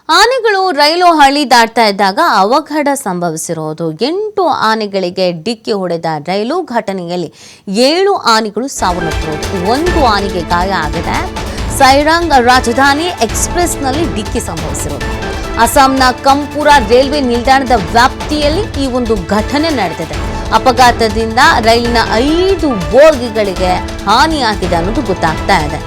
ಆನೆಗಳು ರೈಲು ಹಳಿ ದಾಟ್ತಾ ಇದ್ದಾಗ ಅವಘಡ ಸಂಭವಿಸಿರೋದು. 8 ಆನೆಗಳಿಗೆ ಡಿಕ್ಕಿ ಹೊಡೆದ ರೈಲು ಘಟನೆಯಲ್ಲಿ 7 ಆನೆಗಳು ಸಾವನ್ನಪ್ಪಿರೋದು. 1 ಆನೆಗೆ ಗಾಯ ಆಗಿದೆ. ಸೈರಂಗ್ ರಾಜಧಾನಿ ಎಕ್ಸ್‌ಪ್ರೆಸ್‌ನಲ್ಲಿ ಡಿಕ್ಕಿ ಸಂಭವಿಸಿರೋದು. ಅಸ್ಸಾಂನ ಕಂಪುರ ರೈಲ್ವೆ ನಿಲ್ದಾಣದ ವ್ಯಾಪ್ತಿಯಲ್ಲಿ ಈ ಒಂದು ಘಟನೆ ನಡೆದಿದೆ. ಅಪಘಾತದಿಂದ ರೈಲಿನ 5 ಬೋಗಿಗಳಿಗೆ ಹಾನಿಯಾಗಿದೆ ಅನ್ನೋದು ಗೊತ್ತಾಗ್ತಾ ಇದೆ.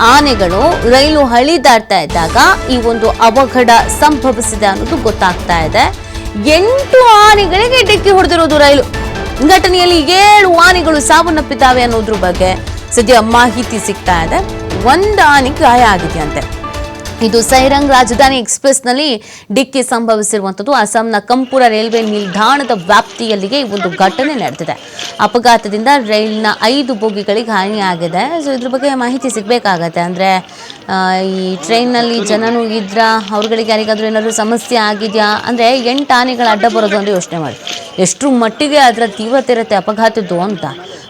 ಆನೆಗಳು ರೈಲು ಹಳಿ ದಾಟ್ತಾ ಇದ್ದಾಗ ಈ ಒಂದು ಅವಘಡ ಸಂಭವಿಸಿದೆ ಅನ್ನೋದು ಗೊತ್ತಾಗ್ತಾ ಇದೆ. 8 ಆನೆಗಳಿಗೆ ಡಿಕ್ಕಿ ಹೊಡೆದಿರೋದು ರೈಲು. ಘಟನೆಯಲ್ಲಿ 7 ಆನೆಗಳು ಸಾವನ್ನಪ್ಪಿದ್ದಾವೆ ಅನ್ನೋದ್ರ ಬಗ್ಗೆ ಸದ್ಯ ಮಾಹಿತಿ ಸಿಗ್ತಾ ಇದೆ. 1 ಆನೆಗೆ ಗಾಯ ಆಗಿದೆಯಂತೆ. ಇದು ಸೈರಂಗ್ ರಾಜಧಾನಿ ಎಕ್ಸ್‌ಪ್ರೆಸ್‌ನಲ್ಲಿ ಡಿಕ್ಕಿ ಸಂಭವಿಸಿರುವಂಥದ್ದು. ಅಸ್ಸಾಂನ ಕಂಪುರ ರೈಲ್ವೆ ನಿಲ್ದಾಣದ ವ್ಯಾಪ್ತಿಯಲ್ಲಿಗೆ ಈ ಒಂದು ಘಟನೆ ನಡೆದಿದೆ. ಅಪಘಾತದಿಂದ ರೈಲಿನ 5 ಬೋಗಿಗಳಿಗೆ ಹಾನಿಯಾಗಿದೆ. ಸೊ ಇದ್ರ ಬಗ್ಗೆ ಮಾಹಿತಿ ಸಿಗಬೇಕಾಗತ್ತೆ. ಅಂದರೆ ಈ ಟ್ರೈನ್ನಲ್ಲಿ ಜನನು ಇದ್ರ ಅವ್ರಗಳಿಗೆ ಯಾರಿಗಾದ್ರೂ ಏನಾದರೂ ಸಮಸ್ಯೆ ಆಗಿದೆಯಾ ಅಂದರೆ 8 ಆನೆಗಳು ಅಡ್ಡ ಬರೋದು ಅಂದರೆ ಯೋಚನೆ ಮಾಡಿ ಎಷ್ಟರ ಮಟ್ಟಿಗೆ ಅದರ ತೀವ್ರತೆ ಇರುತ್ತೆ ಅಪಘಾತದ್ದು ಅಂತ.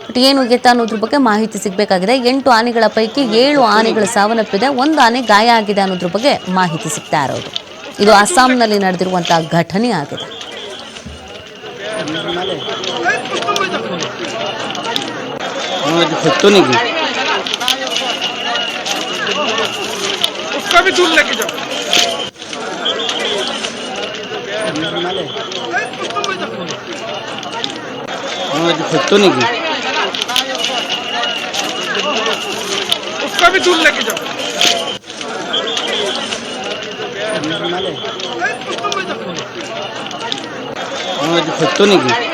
ಬಟ್ ಏನು ಗೆತ್ತಾ ಅನ್ನೋದ್ರ ಬಗ್ಗೆ ಮಾಹಿತಿ ಸಿಗಬೇಕಾಗಿದೆ. 8 ಆನೆಗಳ ಪೈಕಿ 7 ಆನೆಗಳು ಸಾವನ್ನಪ್ಪಿದೆ. 1 ಆನೆ ಗಾಯ ಆಗಿದೆ ಅನ್ನೋದ್ರ ಬಗ್ಗೆ ಮಾಹಿತಿ ಸಿಗ್ತಾ ಇರೋದು. ಇದು ಅಸ್ಸಾಂನಲ್ಲಿ ನಡೆದಿರುವಂತಹ ಘಟನೆ ಆಗಿದೆ. उसका भी दूर लेके जाओ। तो नहीं